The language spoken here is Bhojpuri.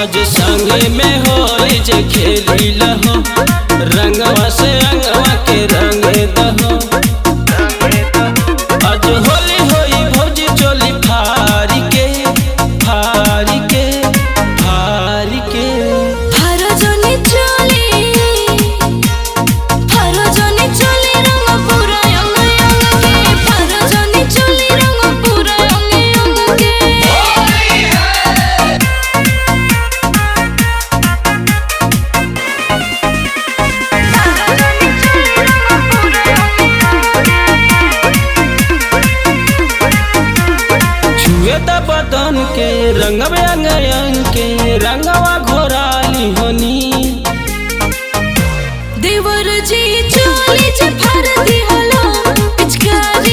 आज संगे में होली जे खेली लहो, रंगवा से अंगवा के रंगे दहो। आज होली होई भौजी चोली फारी के फारी के फारी के। फारो जनी चोली रंग पूरा अंग अंग के। फारो जनी चोली रंग पूरा अंग अंग के। छुए द बदन के रंगवे अंग अंग के, रंगवा घोराली होनी। देवर जी चोली जे फार दी हलो, पिचकारी